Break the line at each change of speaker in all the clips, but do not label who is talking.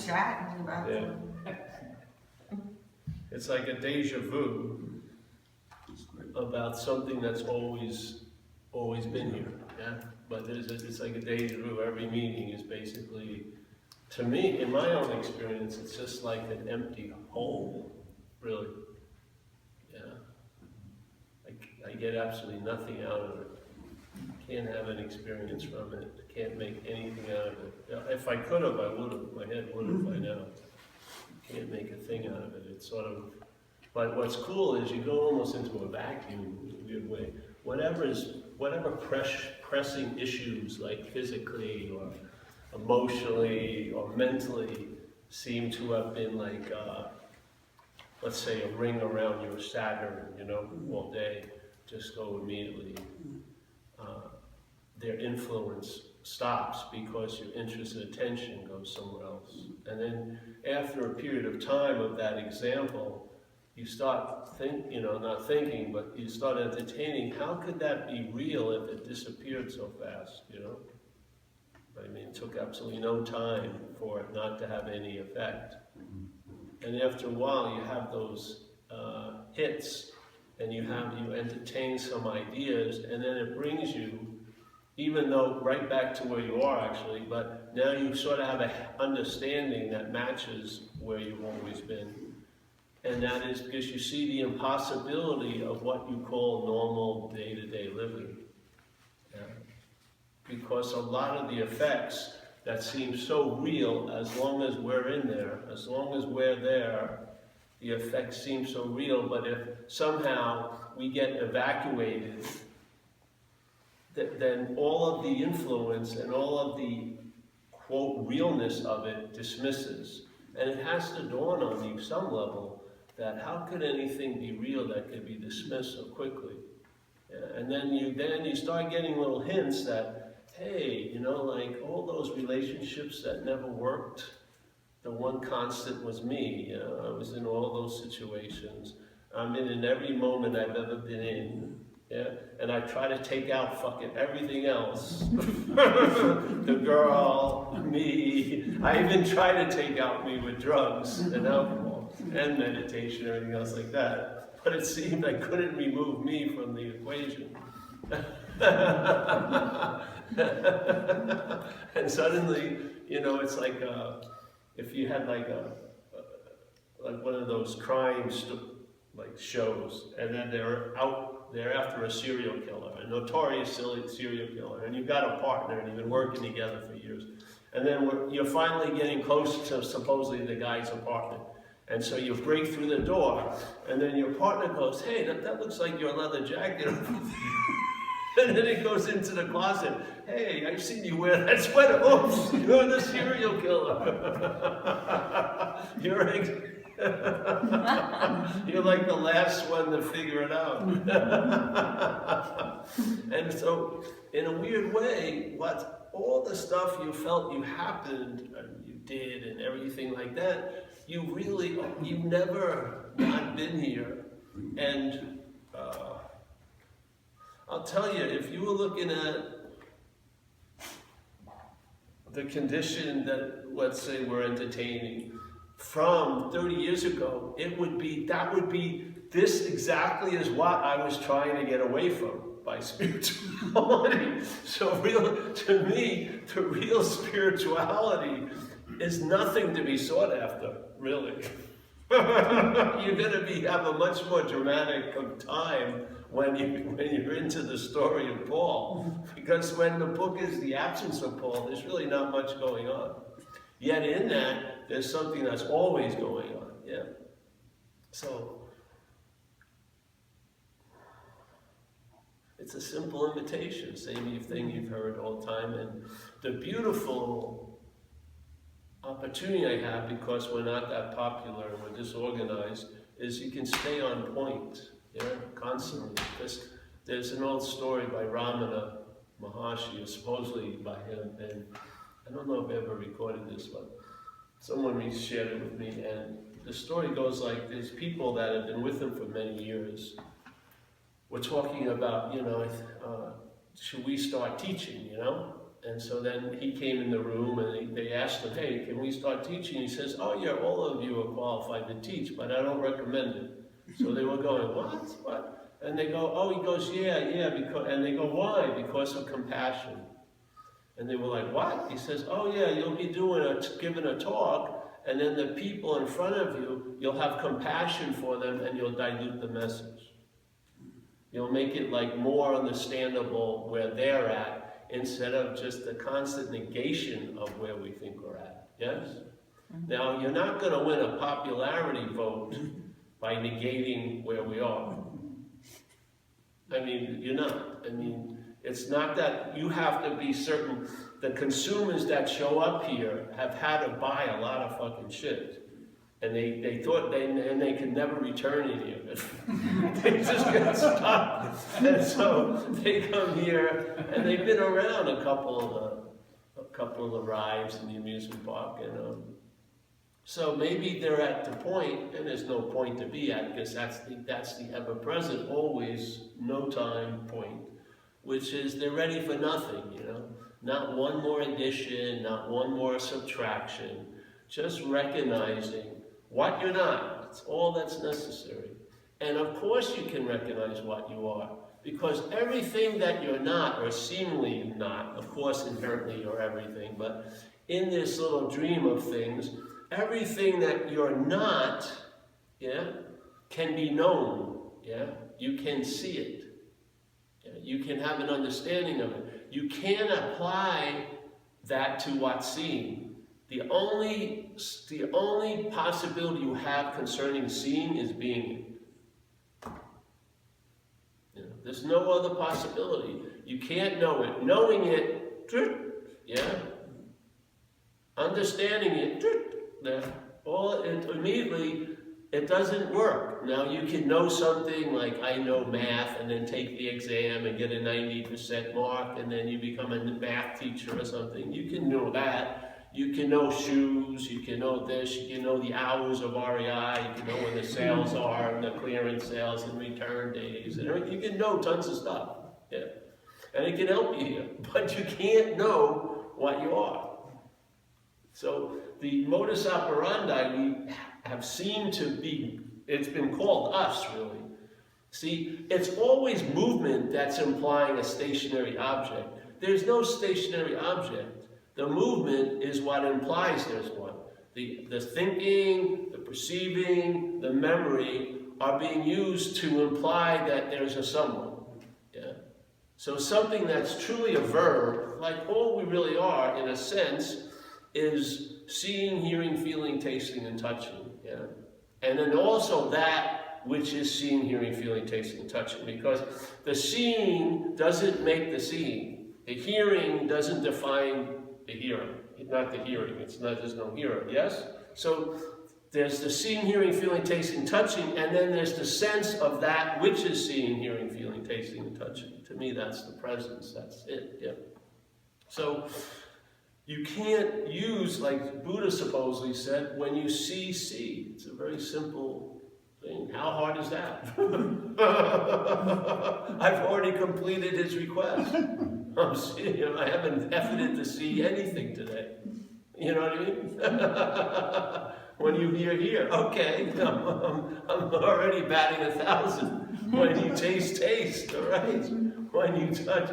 chatting about
Yeah. It's like a deja vu about something that's always been here, yeah? But it's like a deja vu. Every meeting is basically, to me, in my own experience, it's just like an empty hole, really. Yeah. I get absolutely nothing out of it. Can't have an experience from it. Can't make anything out of it. If I could have, I would have. My head would have by now. Can't make a thing out of it. It's sort of, but what's cool is you go almost into a vacuum in a weird way. Whatever pressing issues, like physically or emotionally or mentally, seem to have been like, let's say, a ring around your Saturn, all day, just go immediately. Their influence stops because your interest and attention goes somewhere else. And then after a period of time of that example, you start not thinking, but you start entertaining, how could that be real if it disappeared so fast, I mean, it took absolutely no time for it not to have any effect. And after a while, you have those hits, and you entertain some ideas, and then it brings you, even though right back to where you are actually, but now you sort of have an understanding that matches where you've always been. And that is because you see the impossibility of what you call normal day-to-day living. Yeah. Because a lot of the effects that seem so real, as long as we're in there, as long as we're there, the effects seem so real, but if somehow we get evacuated, then all of the influence and all of the, quote, realness of it dismisses. And it has to dawn on you some level that how could anything be real that could be dismissed so quickly? Yeah, and then you start getting little hints that, hey, like all those relationships that never worked, the one constant was me. I was in all those situations. I'm in every moment I've ever been in. Yeah, and I try to take out fucking everything else. The girl, me. I even try to take out me with drugs and alcohol and meditation and everything else like that. But it seemed I couldn't remove me from the equation. And suddenly, it's like if you had like one of those crime shows, and then they're after a serial killer, a notorious serial killer, and you've got a partner and you've been working together for years. And then you're finally getting close to supposedly the guy's apartment. And so you break through the door, and then your partner goes, hey, that looks like your leather jacket over there. And then it goes into the closet. Hey, I've seen you wear that sweater. Oops, you're the serial killer. You're like the last one to figure it out. And so, in a weird way, all the stuff you felt you happened, and you did, and everything like that, you've never not been here. And I'll tell you, if you were looking at the condition that, let's say, we're entertaining from 30 years ago, this exactly is what I was trying to get away from by spirituality. So to me, the real spirituality is nothing to be sought after, really. You're going to have a much more dramatic time when you're into the story of Paul. Because when the book is the absence of Paul, there's really not much going on. Yet in that, there's something that's always going on. Yeah. So, it's a simple invitation, same thing you've heard all the time. And the beautiful opportunity I have, because we're not that popular and we're disorganized, is you can stay on point, constantly. Because there's an old story by Ramana Maharshi, supposedly by him, and I don't know if I ever recorded this, but someone shared it with me, and the story goes like, there's people that have been with him for many years. We're talking about, should we start teaching, And so then he came in the room and they asked him, hey, can we start teaching? He says, oh yeah, all of you are qualified to teach, but I don't recommend it. So they were going, what? And they go, oh, he goes, yeah, because, and they go, why? Because of compassion. And they were like, what? He says, oh yeah, you'll be giving a talk, and then the people in front of you, you'll have compassion for them and you'll dilute the message. You'll make it like more understandable where they're at, instead of just the constant negation of where we think we're at. Yes? Now, you're not going to win a popularity vote by negating where we are. I mean, you're not. I mean, it's not that you have to be certain. The consumers that show up here have had to buy a lot of fucking shit. And they thought they could never return any of it. They just get stuck. And so they come here, and they've been around a couple of the rides in the amusement park. And so maybe they're at the point, and there's no point to be at, because that's the ever-present, always, no time point, which is they're ready for nothing, you know? Not one more addition, not one more subtraction, just recognizing what you're not. That's all that's necessary. And of course you can recognize what you are, because everything that you're not, or seemingly not, of course inherently you're everything, but in this little dream of things, everything that you're not, yeah, can be known, yeah? You can see it. Yeah? You can have an understanding of it. You can apply that to what's seen. The only possibility you have concerning seeing is being it. You know, there's no other possibility. You can't know it. Knowing it, yeah. Understanding it, immediately, it doesn't work. Now you can know something like, I know math, and then take the exam and get a 90% mark, and then you become a math teacher or something. You can know that. You can know shoes, you can know this, you can know the hours of REI, you can know when the sales are, and the clearance sales and return days, and you can know tons of stuff, yeah. And it can help you here, but you can't know what you are. So the modus operandi we have seemed to be, it's been called us really. See, it's always movement that's implying a stationary object. There's no stationary object. The movement is what implies there's one. The thinking, the perceiving, the memory are being used to imply that there's a someone. Yeah? So something that's truly a verb, like all we really are in a sense, is seeing, hearing, feeling, tasting, and touching. Yeah? And then also that which is seeing, hearing, feeling, tasting, and touching. Because the seeing doesn't make the seeing. The hearing doesn't define the hearing, not the hearing. It's not. There's no hearer. Yes. So there's the seeing, hearing, feeling, tasting, touching, and then there's the sense of that which is seeing, hearing, feeling, tasting, and touching. To me, that's the presence. That's it. Yeah. So you can't use, like Buddha supposedly said, when you see. It's a very simple thing. How hard is that? I've already completed his request. I haven't efforted to see anything today. You know what I mean? When you hear, okay, I'm already batting 1,000. When you taste, all right? When you touch,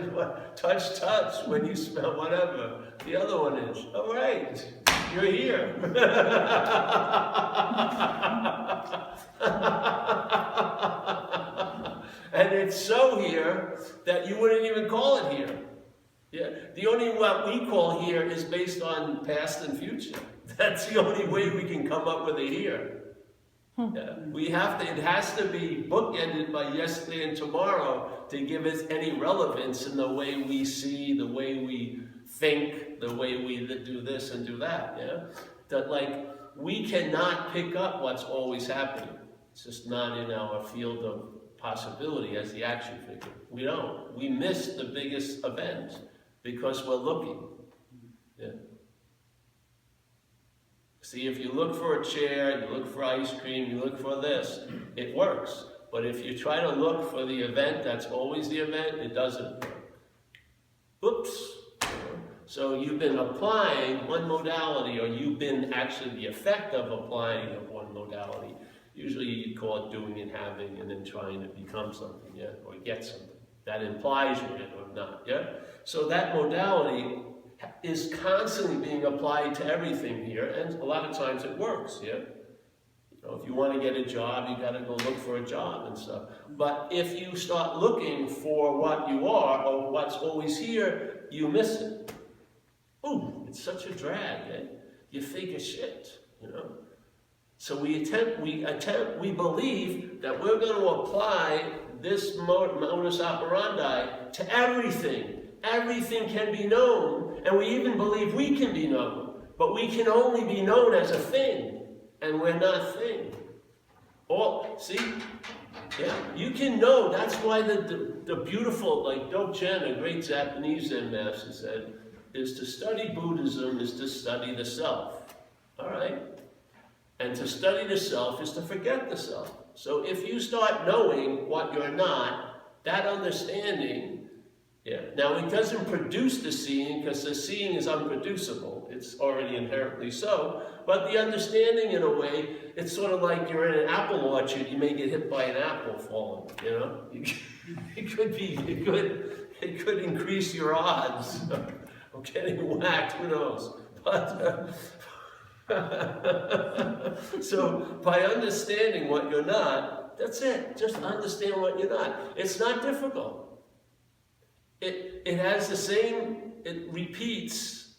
when you smell, whatever. The other one is, all right, you're here. And it's so here that you wouldn't even call it here. Yeah, the only what we call here is based on past and future. That's the only way we can come up with a here. Yeah, it has to be bookended by yesterday and tomorrow to give us any relevance in the way we see, the way we think, the way we do this and do that. Yeah, that like we cannot pick up what's always happening. It's just not in our field of possibility as the action figure. We don't. We miss the biggest event because we're looking. Yeah. See, if you look for a chair, you look for ice cream, you look for this, it works. But if you try to look for the event that's always the event, it doesn't work. Oops. So you've been applying one modality, or you've been actually the effect of applying of one modality. Usually you call it doing and having, and then trying to become something, yeah, or get something. That implies you're it or not, yeah? So that modality is constantly being applied to everything here, and a lot of times it works, yeah? You know, if you want to get a job, you got to go look for a job and stuff. But if you start looking for what you are, or what's always here, you miss it. Ooh, it's such a drag, eh? You think of shit, you know? So we believe that we're going to apply this modus operandi to everything. Everything can be known, and we even believe we can be known, but we can only be known as a thing, and we're not thing. Or, see? Yeah, you can know. That's why the beautiful, like Dogen, a great Japanese Zen master, said, is to study Buddhism is to study the self. All right? And to study the self is to forget the self. So if you start knowing what you're not, that understanding, yeah. Now it doesn't produce the seeing, because the seeing is unproducible. It's already inherently so. But the understanding, in a way, it's sort of like you're in an apple orchard. You may get hit by an apple falling. You know, it could increase your odds of getting whacked. Who knows? But. So by understanding what you're not, that's it. Just understand what you're not. It's not difficult. It has the same, it repeats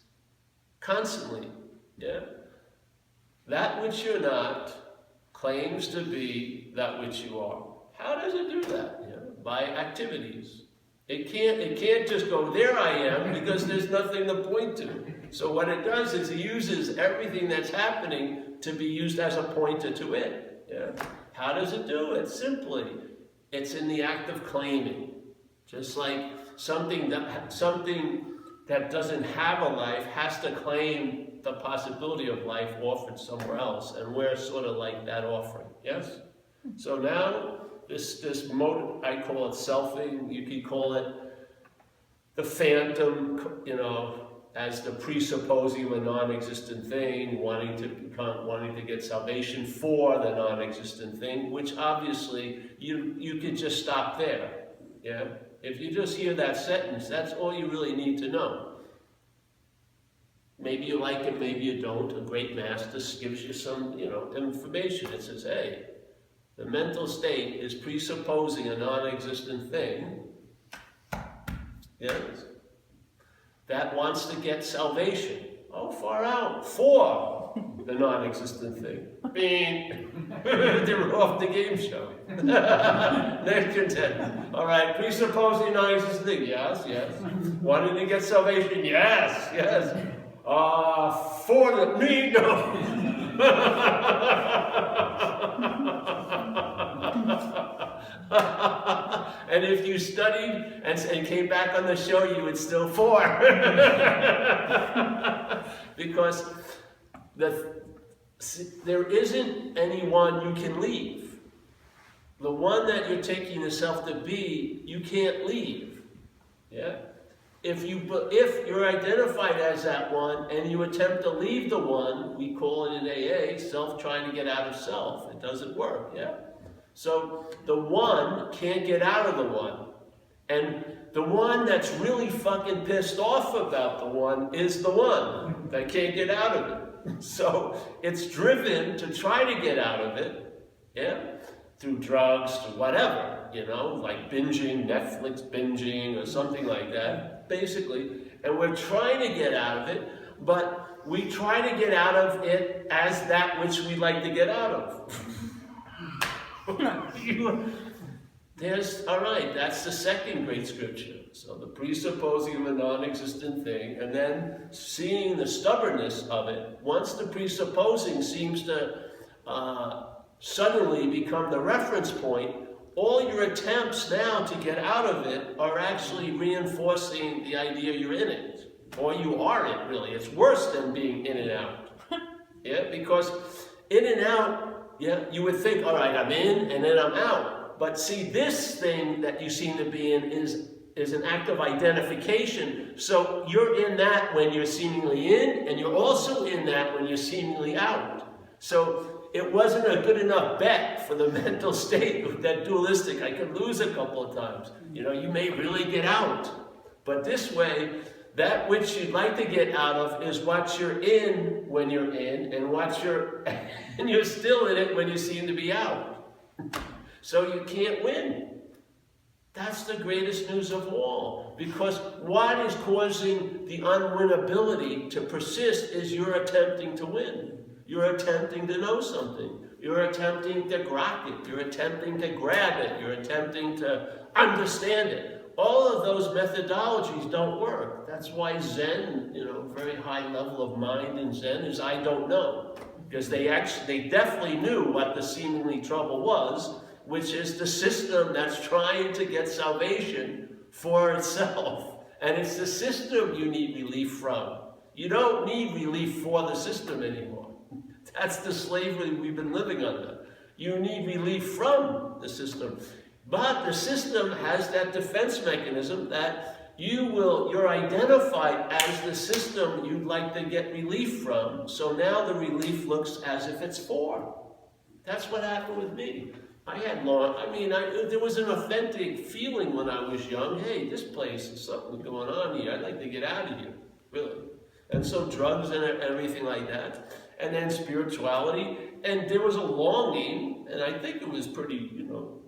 constantly. Yeah? That which you're not claims to be that which you are. How does it do that? Yeah? By activities. It can't just go, there I am, because there's nothing to point to. So what it does is it uses everything that's happening to be used as a pointer to it. Yeah? How does it do it? Simply, it's in the act of claiming. Just like something that doesn't have a life has to claim the possibility of life offered somewhere else, and we're sort of like that offering. Yes? So now, this mode, I call it selfing. You could call it the phantom, you know, as the presupposing of a non-existent thing, wanting to get salvation for the non-existent thing, which obviously you could just stop there. Yeah? If you just hear that sentence, that's all you really need to know. Maybe you like it, maybe you don't. A great master gives you some, you know, information. It says, hey, the mental state is presupposing a non-existent thing. Yes? That wants to get salvation. Oh, far out. For the non-existent thing. Bing. They're off the game show. Next content. All right, presupposing non-existent thing. Yes, yes. Wanting to get salvation. Yes, yes. For the me, no. And if you studied and came back on the show, you would still for. Because there isn't anyone you can leave. The one that you're taking yourself to be, you can't leave. Yeah? If you're identified as that one and you attempt to leave the one, we call it in AA, self trying to get out of self. It doesn't work, yeah? So the one can't get out of the one. And the one that's really fucking pissed off about the one is the one that can't get out of it. So it's driven to try to get out of it, yeah? Through drugs, through whatever, you know, like binging, Netflix binging or something like that, basically. And we're trying to get out of it, but we try to get out of it as that which we like to get out of. All right, that's the second great scripture. So the presupposing of a non-existent thing, and then seeing the stubbornness of it. Once the presupposing seems to suddenly become the reference point, all your attempts now to get out of it are actually reinforcing the idea you're in it. Or you are it, really. It's worse than being in and out. Yeah, because in and out, yeah, you would think, all right, I'm in and then I'm out. But see, this thing that you seem to be in is is an act of identification. So you're in that when you're seemingly in, and you're also in that when you're seemingly out. So it wasn't a good enough bet for the mental state of that dualistic. I could lose a couple of times. You know, you may really get out. But this way, that which you'd like to get out of is what you're in when you're in, and and you're still in it when you seem to be out. So you can't win. That's the greatest news of all. Because what is causing the unwinnability to persist is you're attempting to win. You're attempting to know something. You're attempting to grok it. You're attempting to grab it. You're attempting to understand it. All of those methodologies don't work. That's why Zen, you know, very high level of mind in Zen is I don't know. Because they definitely knew what the seemingly trouble was, which is the system that's trying to get salvation for itself. And it's the system you need relief from. You don't need relief for the system anymore. That's the slavery we've been living under. You need relief from the system. But the system has that defense mechanism that you're identified as the system you'd like to get relief from. So now the relief looks as if it's for. That's what happened with me. There was an authentic feeling when I was young. Hey, this place is something going on here. I'd like to get out of here, really. And so drugs and everything like that. And then spirituality. And there was a longing, and I think it was pretty, you know,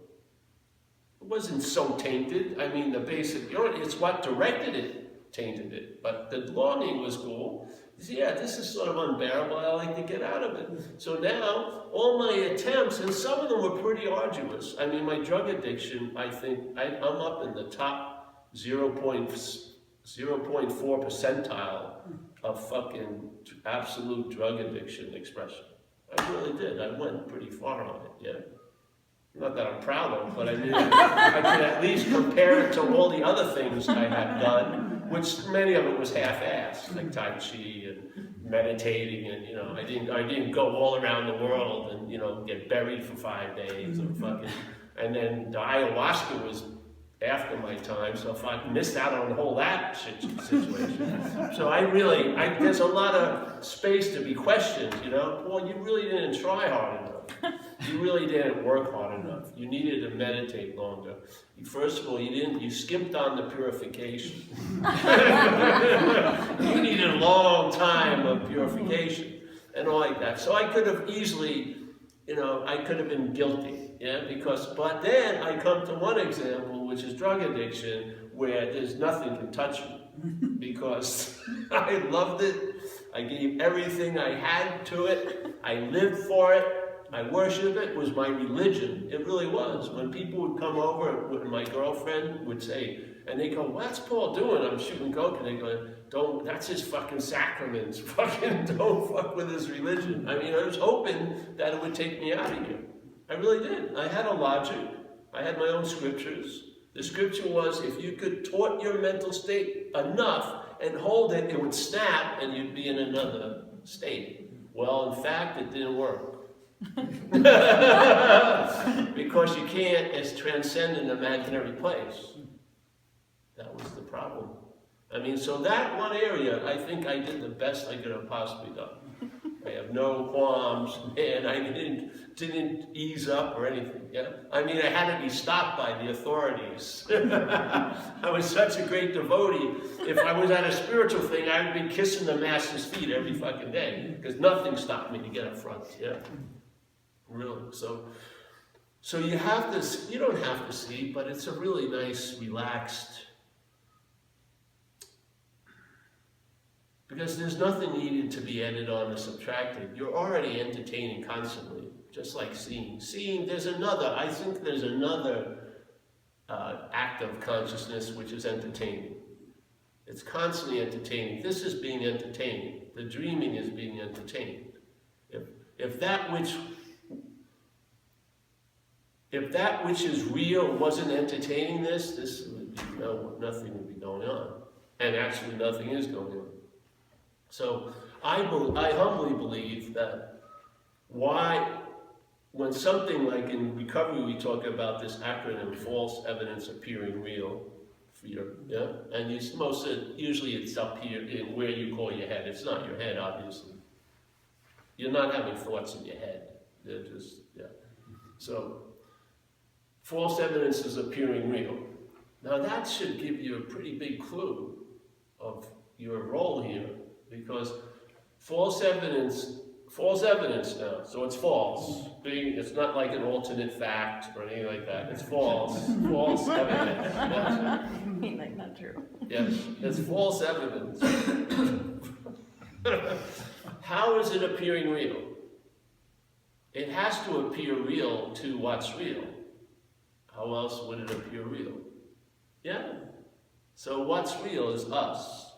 it wasn't so tainted. I mean, the basic, you know, it's what directed it, tainted it. But the longing was cool. Yeah, this is sort of unbearable. I like to get out of it. So now, all my attempts, and some of them were pretty arduous. I mean, my drug addiction, I think, I'm up in the top 0.4 percentile of fucking absolute drug addiction expression. I really did. I went pretty far on it, yeah. Not that I'm proud of, but I mean, I can at least compare it to all the other things I had done, which many of it was half-assed, like Tai Chi and meditating, and you know, I didn't go all around the world and you know get buried for 5 days or fucking, and then the ayahuasca was after my time, so if I missed out on the whole that situation. So there's a lot of space to be questioned, you know. Well, you really didn't try hard enough. You really didn't work hard enough. You needed to meditate longer. First of all, you skimped on the purification. You needed a long time of purification and all like that. So I could have easily, you know, I could have been guilty, yeah, but then I come to one example, which is drug addiction, where there's nothing can touch me because I loved it. I gave everything I had to it. I lived for it. I worship it. It was my religion. It really was. When people would come over, and my girlfriend would say, and they go, what's Paul doing? I'm shooting coke. And they go, that's his fucking sacraments. Fucking don't fuck with his religion. I mean, I was hoping that it would take me out of here. I really did. I had a logic. I had my own scriptures. The scripture was, if you could taunt your mental state enough and hold it, it would snap and you'd be in another state. Well, in fact, it didn't work. Because you can't transcend an imaginary place. That was the problem. I mean, so that one area, I think I did the best I could have possibly done. I have no qualms, and I didn't ease up or anything. Yeah, I mean, I had to be stopped by the authorities. I was such a great devotee. If I was at a spiritual thing, I would be kissing the master's feet every fucking day because nothing stopped me to get up front. Yeah, really. So you have to. You don't have to see, but it's a really nice, relaxed. Because there's nothing needed to be added on or subtracted. You're already entertaining constantly, just like seeing. Seeing, I think there's another act of consciousness which is entertaining. It's constantly entertaining. This is being entertained. The dreaming is being entertained. If that which is real wasn't entertaining this would be, nothing would be going on. And actually nothing is going on. So I humbly believe that when something like in recovery we talk about this acronym, false evidence appearing real, fear, yeah? And usually it's up here in where you call your head. It's not your head, obviously. You're not having thoughts in your head. They're just, yeah. So, false evidence is appearing real. Now that should give you a pretty big clue of your role here, because false evidence now, so it's false. It's not like an alternate fact or anything like that. It's false. False evidence. Yes.
You mean like not true?
Yes, it's false evidence. How is it appearing real? It has to appear real to what's real. How else would it appear real? Yeah? So what's real is us.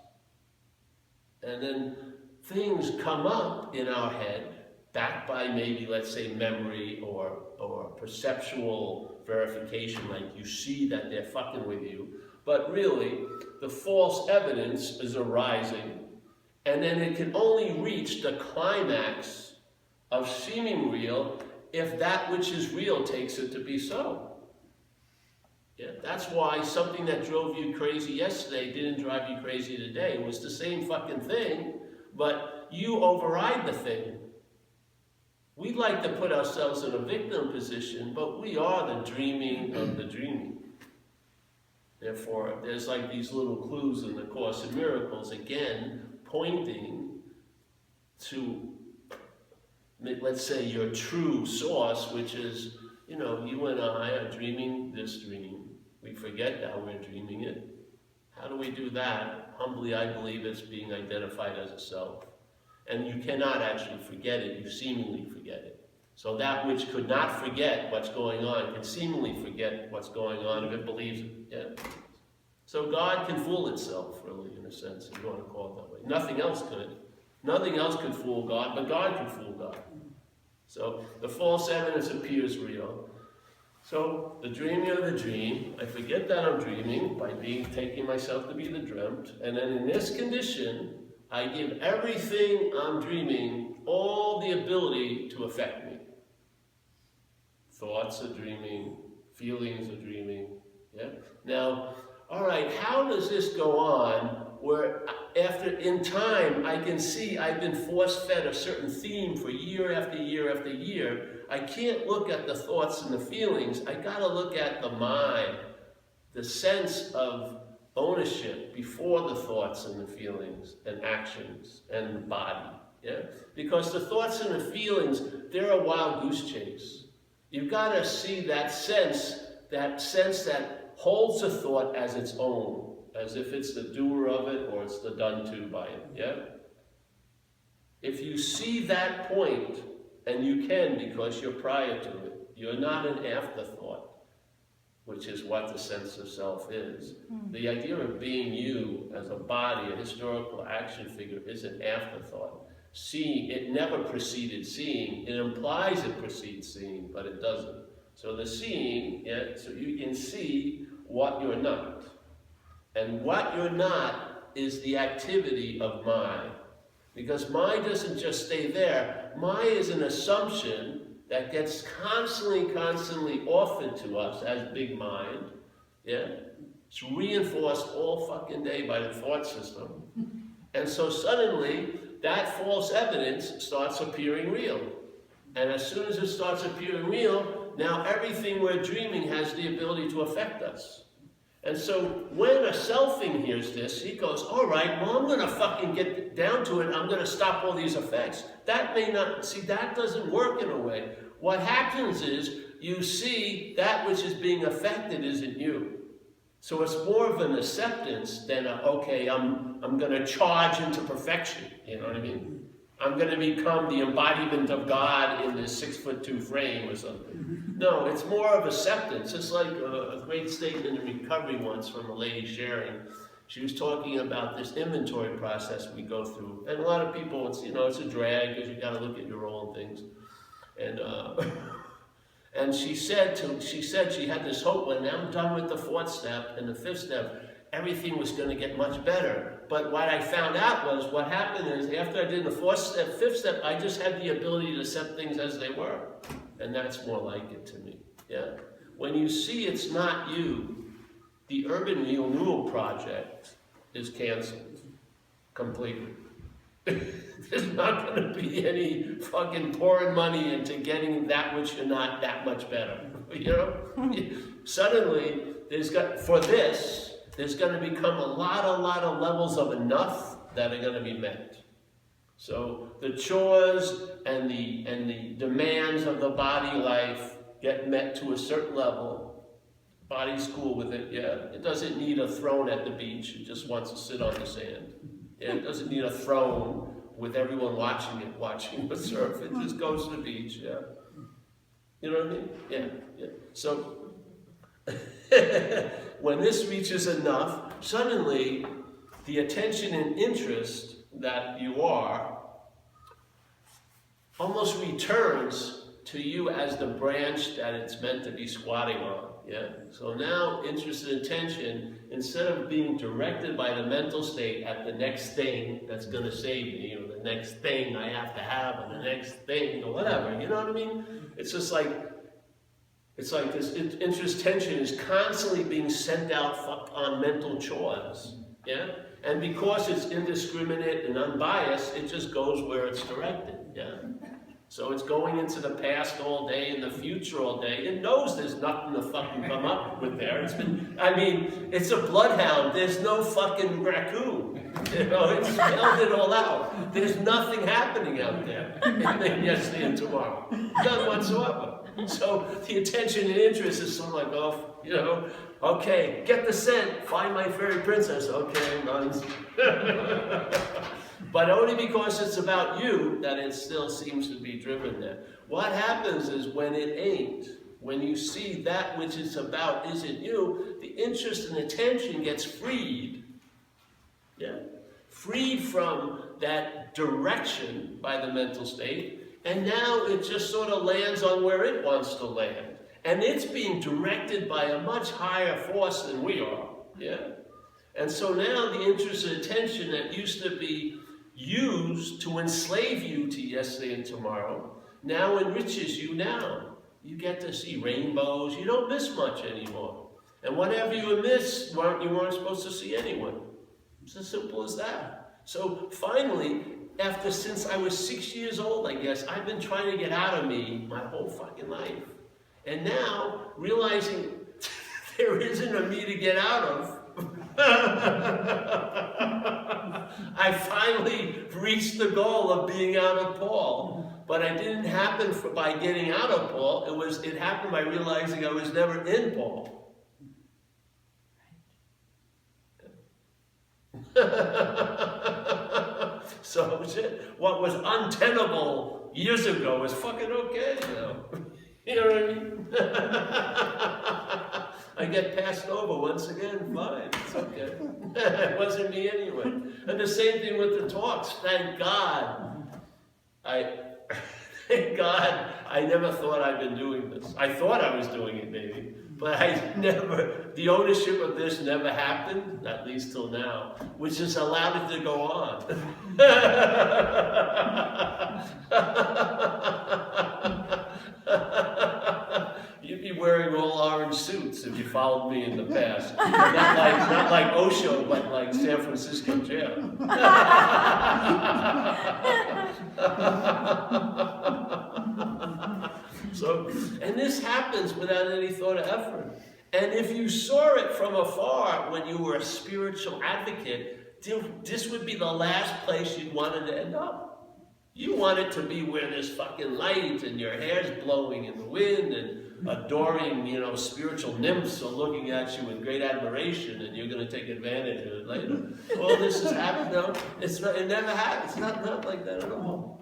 And then things come up in our head, backed by maybe, let's say, memory or perceptual verification, like you see that they're fucking with you. But really, the false evidence is arising, and then it can only reach the climax of seeming real if that which is real takes it to be so. Yeah, that's why something that drove you crazy yesterday didn't drive you crazy today. It was the same fucking thing, but you override the thing. We'd like to put ourselves in a victim position, but we are the dreaming of the dreaming. Therefore, there's like these little clues in the Course in Miracles, again, pointing to, let's say, your true source, which is, you know, you and I are dreaming this dream. We forget that we're dreaming it. How do we do that? Humbly, I believe it's being identified as a self. And you cannot actually forget it, you seemingly forget it. So that which could not forget what's going on can seemingly forget what's going on if it believes it. Yeah? So God can fool itself, really, in a sense, if you want to call it that way. Nothing else could. Nothing else could fool God, but God can fool God. So the false evidence appears real. So the dreaming of the dream, I forget that I'm dreaming by taking myself to be the dreamt, and then in this condition, I give everything I'm dreaming all the ability to affect me. Thoughts are dreaming, feelings are dreaming. Yeah. Now, all right, how does this go on where after, in time, I can see I've been force-fed a certain theme for year after year after year. I can't look at the thoughts and the feelings. I gotta look at the mind, the sense of ownership before the thoughts and the feelings and actions and the body. Yeah? Because the thoughts and the feelings, they're a wild goose chase. You've gotta see that sense that holds a thought as its own, as if it's the doer of it or it's the done to by it, yeah? If you see that point, and you can because you're prior to it, you're not an afterthought, which is what the sense of self is. The idea of being you as a body, a historical action figure, is an afterthought. Seeing, it never preceded seeing. It implies it precedes seeing, but it doesn't. So the seeing, yeah, so you can see what you're not. And what you're not is the activity of mind. Because mind doesn't just stay there. Mind is an assumption that gets constantly offered to us as big mind. Yeah? It's reinforced all fucking day by the thought system. And so suddenly, that false evidence starts appearing real. And as soon as it starts appearing real, now everything we're dreaming has the ability to affect us. And so when a selfing hears this, he goes, all right, well, I'm going to fucking get down to it. I'm going to stop all these effects. That may not, see, that doesn't work in a way. What happens is you see that which is being affected isn't you. So it's more of an acceptance than okay, I'm going to charge into perfection. You know what I mean? I'm going to become the embodiment of God in this 6'2" frame or something. No, it's more of acceptance. It's like a great statement in recovery once from a lady sharing. She was talking about this inventory process we go through. And a lot of people, it's, you know, it's a drag because you got to look at your own things. And and she said she had this hope when I'm done with the 4th step and the 5th step, everything was going to get much better. But what I found out was what happened is after I did the 4th step, 5th step, I just had the ability to accept things as they were. And that's more like it to me. Yeah? When you see it's not you, the urban renewal project is canceled completely. There's not going to be any fucking pouring money into getting that which you're not that much better. You know? Suddenly, there's going to become a lot of levels of enough that are going to be met. So the chores and the demands of the body life get met to a certain level. Body's cool with it, yeah. It doesn't need a throne at the beach. It just wants to sit on the sand. Yeah, it doesn't need a throne with everyone watching the surf. It just goes to the beach, yeah. You know what I mean? Yeah, yeah. So when this reaches enough, suddenly the attention and interest that you are almost returns to you as the branch that it's meant to be squatting on. Yeah. So now interest and attention, instead of being directed by the mental state at the next thing that's going to save me, or the next thing I have to have, or the next thing, or whatever, you know what I mean? It's just like, it's like this interest tension is constantly being sent out on mental chores. Yeah. And because it's indiscriminate and unbiased, it just goes where it's directed. Yeah. So it's going into the past all day and the future all day. It knows there's nothing to fucking come up with there. It's a bloodhound. There's no fucking raccoon. You know, it's spelled it all out. There's nothing happening out there. And then yesterday and tomorrow. None whatsoever. So the attention and interest is sort of like, oh, you know, okay, get the scent, find my fairy princess. Okay, runs. But only because it's about you that it still seems to be driven there. What happens is when it ain't, when you see that which it's about isn't you, the interest and attention gets freed. Yeah? Freed from that direction by the mental state, and now it just sort of lands on where it wants to land. And it's being directed by a much higher force than we are. Yeah? And so now the interest and attention that used to be used to enslave you to yesterday and tomorrow now enriches you now. You get to see rainbows. You don't miss much anymore. And whatever you miss, you weren't supposed to see anyway. It's as simple as that. So finally, since I was 6 years old, I guess, I've been trying to get out of me my whole fucking life. And now, realizing there isn't a me to get out of, I finally reached the goal of being out of Paul. But it didn't happen by getting out of Paul. It happened by realizing I was never in Paul. So what was untenable years ago is fucking okay now. You know what I mean? I get passed over once again, fine, it's okay. It wasn't me anyway. And the same thing with the talks. Thank God. Thank God I never thought I'd been doing this. I thought I was doing it maybe, but the ownership of this never happened, at least till now, which has allowed it to go on. You'd be wearing all orange suits if you followed me in the past. Not like Osho, but like San Francisco jail. So, and this happens without any thought of effort. And if you saw it from afar when you were a spiritual advocate, this would be the last place you'd wanted to end up. You want it to be where there's fucking light and your hair's blowing in the wind and adoring, spiritual nymphs are looking at you with great admiration and you're going to take advantage of it later. All this has happened, no, it never happened. It's not like that at all.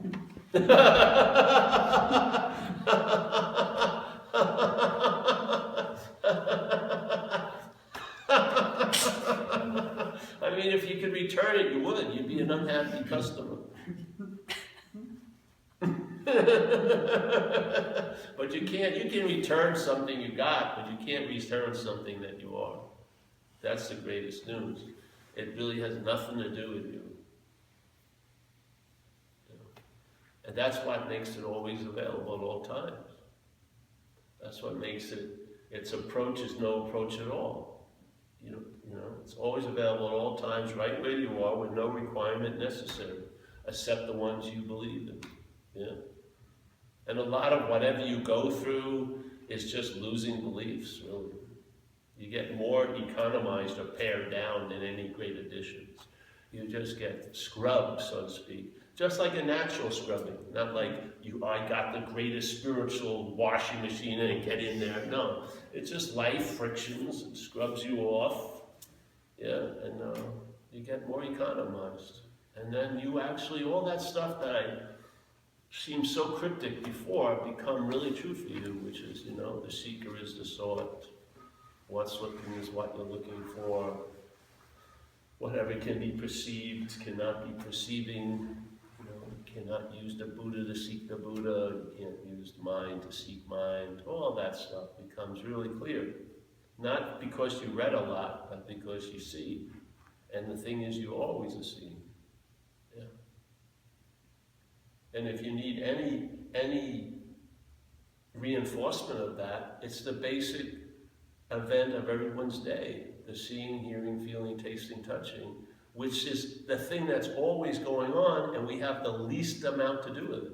I mean, if you could return it, you would. You'd be an unhappy customer. But you can return something you got, but you can't return something that you are. That's the greatest news. It really has nothing to do with you. And that's what makes it always available at all times. That's what makes its approach is no approach at all. It's always available at all times, right where you are, with no requirement necessary, except the ones you believe in. Yeah. And a lot of whatever you go through is just losing beliefs, really. You get more economized or pared down than any great additions. You just get scrubbed, so to speak. Just like a natural scrubbing. Not like I got the greatest spiritual washing machine and get in there. No, it's just life frictions. It scrubs you off. Yeah, and you get more economized. And then you actually, all that stuff that seemed so cryptic before become really true for you, which is, the seeker is the sought. What's looking is what you're looking for. Whatever can be perceived cannot be perceiving. You cannot use the Buddha to seek the Buddha. You can't use mind to seek mind. All that stuff becomes really clear. Not because you read a lot, but because you see. And the thing is, you always are seeing. Yeah. And if you need any reinforcement of that, it's the basic event of everyone's day. The seeing, hearing, feeling, tasting, touching, which is the thing that's always going on, and we have the least amount to do with it.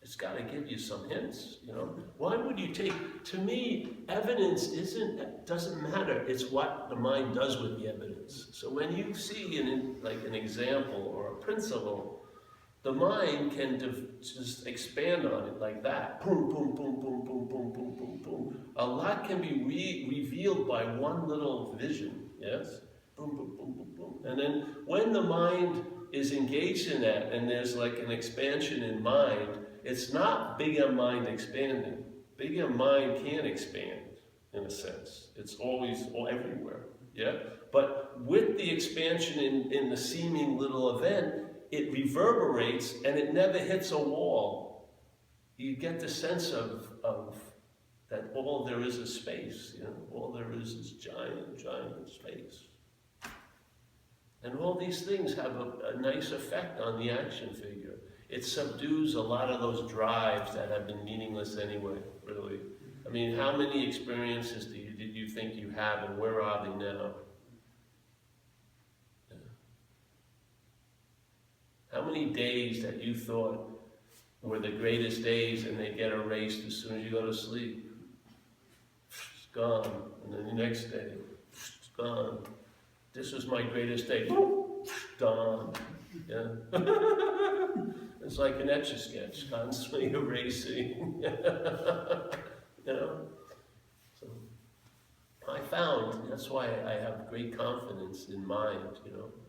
It's got to give you some hints, Why would you take, to me, evidence doesn't matter. It's what the mind does with the evidence. So when you see an example or a principle, the mind can just expand on it like that. Boom, boom, boom, boom, boom, boom, boom, boom, boom. A lot can be revealed by one little vision, yes? Boom, boom, boom, boom, boom. And then when the mind is engaged in that, and there's like an expansion in mind, it's not big M mind expanding. Big M mind can't expand, in a sense. It's always everywhere, yeah? But with the expansion in the seeming little event, it reverberates and it never hits a wall. You get the sense of that all there is space, all there is giant, giant space. And all these things have a nice effect on the action figure. It subdues a lot of those drives that have been meaningless anyway, really. I mean, how many experiences did you think you have, and where are they now? How many days that you thought were the greatest days and they get erased as soon as you go to sleep? It's gone. And then the next day, it's gone. This was my greatest day. Gone. Yeah. It's like an Etch-a-Sketch, constantly erasing. So I found, that's why I have great confidence in mind,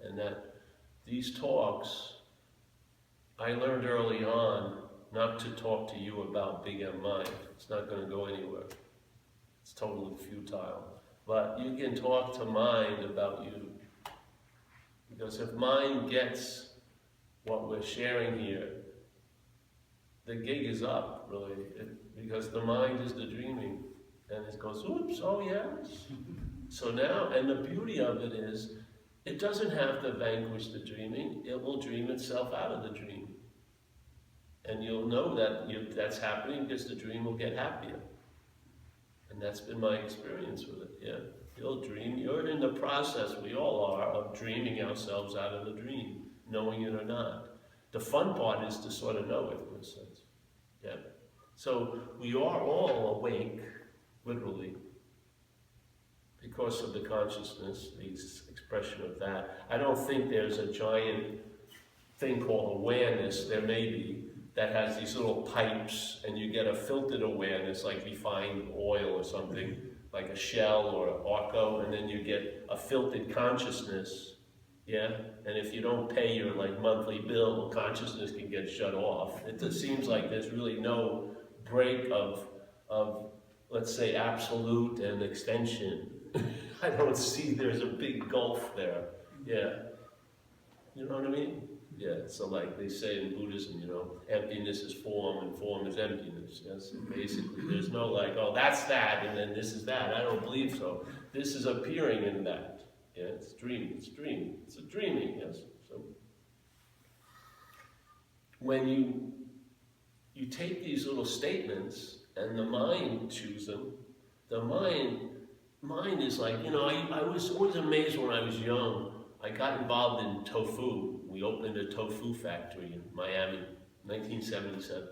and that these talks, I learned early on not to talk to you about big M mind. It's not going to go anywhere. It's totally futile. But you can talk to mind about you. Because if mind gets what we're sharing here, the gig is up, really. Because the mind is the dreaming. And it goes, oops, oh yes. So now, and the beauty of it is, it doesn't have to vanquish the dreaming. It will dream itself out of the dream. And you'll know that that's happening because the dream will get happier. And that's been my experience with it, yeah. You'll dream. You're in the process, we all are, of dreaming ourselves out of the dream, knowing it or not. The fun part is to sort of know it, in a sense. Yeah. So we are all awake, literally, because of the consciousness, the expression of that. I don't think there's a giant thing called awareness. There may be, that has these little pipes, and you get a filtered awareness, like refined oil or something, like a Shell or an Arco, and then you get a filtered consciousness, yeah? And if you don't pay your monthly bill, consciousness can get shut off. It just seems like there's really no break of let's say, absolute and extension. I don't see there's a big gulf there, yeah. You know what I mean? Yeah, so like they say in Buddhism, emptiness is form and form is emptiness. Yes, and basically there's no oh, that's that and then this is that. I don't believe so. This is appearing in that. Yeah, it's dreaming. It's a dreaming. Yes. So when you take these little statements and the mind chews them, the mind mind is like, I was always amazed when I was young. I got involved in tofu. We opened a tofu factory in Miami, 1977.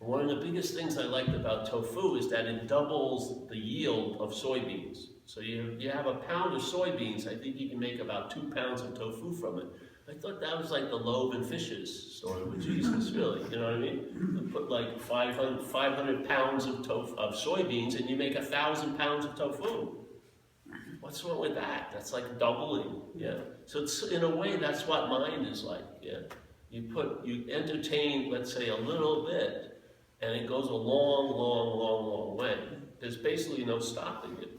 And one of the biggest things I liked about tofu is that it doubles the yield of soybeans. So you have a pound of soybeans, I think you can make about 2 pounds of tofu from it. I thought that was like the loaves and fishes story with Jesus, really. You know what I mean? You put like 500 pounds of soybeans and you make 1,000 pounds of tofu. What's wrong with that? That's like doubling, yeah. So it's, in a way, that's what mind is like, yeah. You entertain, let's say, a little bit, and it goes a long, long, long, long way. There's basically no stopping it,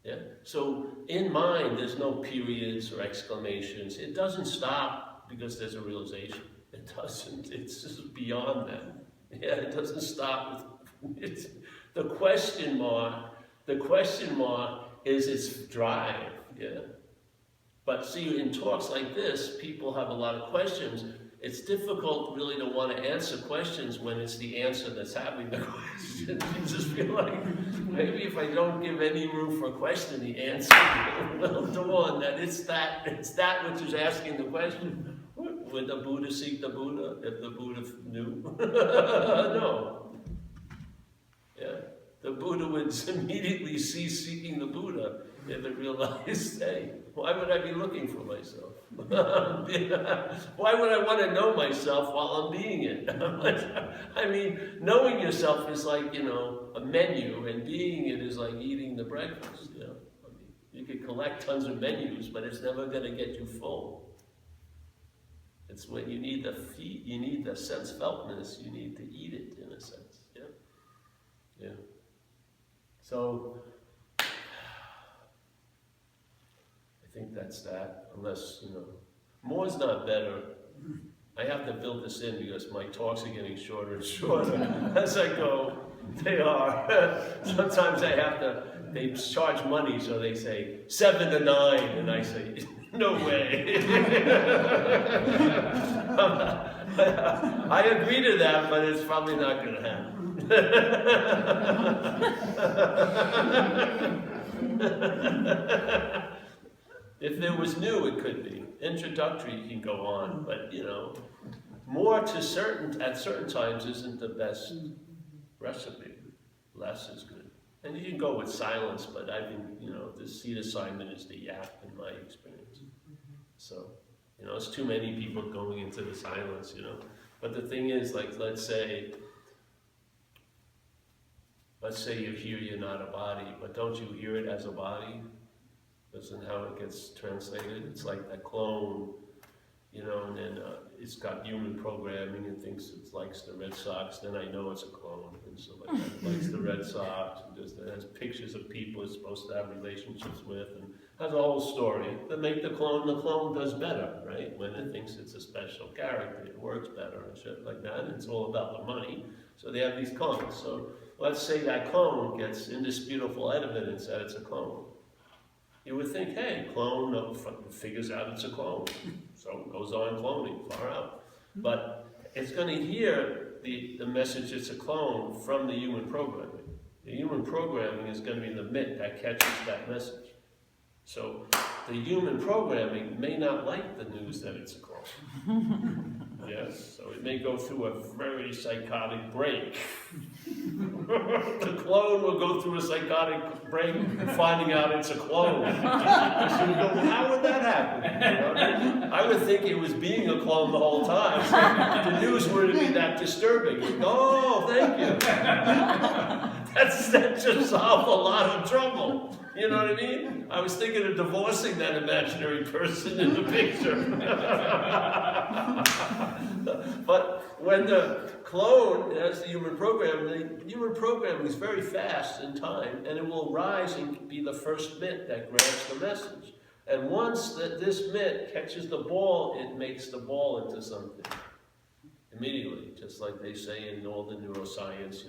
yeah. So in mind, there's no periods or exclamations. It doesn't stop because there's a realization. It doesn't. It's just beyond that. Yeah, it doesn't stop. It's the question mark. The question mark is its drive, yeah. But see, in talks like this, people have a lot of questions. It's difficult really to want to answer questions when it's the answer that's having the question. You just feel like, maybe if I don't give any room for a question, the answer will dawn that it's that which is asking the question. Would the Buddha seek the Buddha if the Buddha knew? No. Yeah. The Buddha would immediately cease seeking the Buddha if it realized, hey, why would I be looking for myself? Why would I want to know myself while I'm being it? I mean, knowing yourself is like, a menu, and being it is like eating the breakfast. I mean, you could collect tons of menus, but it's never going to get you full. It's when you need the sense feltness, you need to eat it in a sense. Yeah. Yeah. So, I think that's that, unless, more's not better. I have to build this in because my talks are getting shorter and shorter as I go. They are. Sometimes they charge money, so they say 7 to 9, and I say, no way. I agree to that, but it's probably not going to happen. If there was new, it could be. Introductory can go on, but more at certain times isn't the best recipe. Less is good. And you can go with silence, but I think, the seed assignment is the yap in my experience. So, it's too many people going into the silence, But the thing is, like, let's say you hear you're not a body, but don't you hear it as a body? Isn't how it gets translated? It's like that clone, and then it's got human programming and thinks it likes the Red Sox, then I know it's a clone, and so like that, it likes the Red Sox, and it has pictures of people it's supposed to have relationships with, and has a whole story. That make the clone does better, right? When it thinks it's a special character, it works better and shit like that, and it's all about the money. So they have these clones. So let's say that clone gets indisputable evidence that it's a clone. You would think, hey, clone figures out it's a clone. So it goes on cloning, far out. But it's going to hear the message it's a clone from the human programming. The human programming is going to be the MIT that catches that message. So the human programming may not like the news that it's a clone. Yes, so it may go through a very psychotic break. The clone will go through a psychotic break finding out it's a clone. So you go, well, how would that happen? I would think it was being a clone the whole time. So the news wouldn't be that disturbing. Oh, thank you. That just solved a lot of trouble. You know what I mean? I was thinking of divorcing that imaginary person in the picture. But when the clone has the human programming is very fast in time, and it will rise and be the first MIT that grabs the message. And once this MIT catches the ball, it makes the ball into something. Immediately, just like they say in all the neuroscience,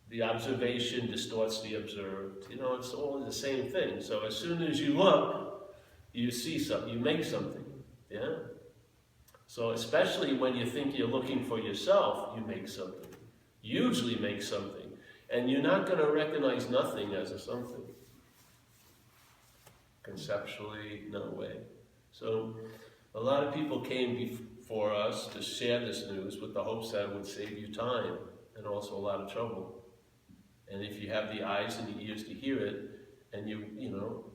the observation distorts the observed. It's all the same thing. So as soon as you look, you see something, you make something. Yeah? So especially when you think you're looking for yourself, you make something. Usually make something. And you're not going to recognize nothing as a something. Conceptually, no way. So a lot of people came before us to share this news with the hopes that it would save you time and also a lot of trouble. And if you have the eyes and the ears to hear it, and you know,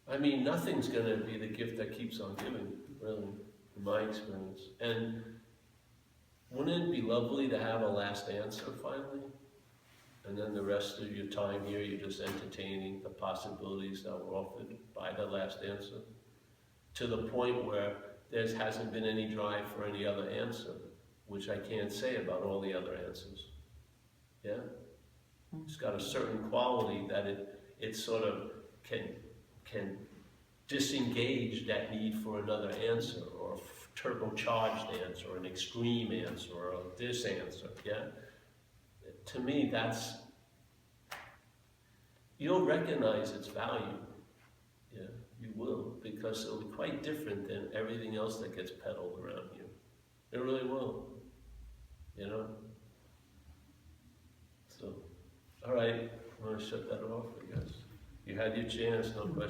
I mean, nothing's going to be the gift that keeps on giving, really, in my experience. And wouldn't it be lovely to have a last answer finally? And then the rest of your time here, you're just entertaining the possibilities that were offered by the last answer, to the point where there hasn't been any drive for any other answer, which I can't say about all the other answers. Yeah? It's got a certain quality that it sort of can disengage that need for another answer, or a turbocharged answer, or an extreme answer, or this answer. Yeah? To me, you'll recognize its value. Yeah, you will, because it'll be quite different than everything else that gets peddled around you. It really will. You know? So, all right, I'm going to shut that off, I guess. You had your chance, no question.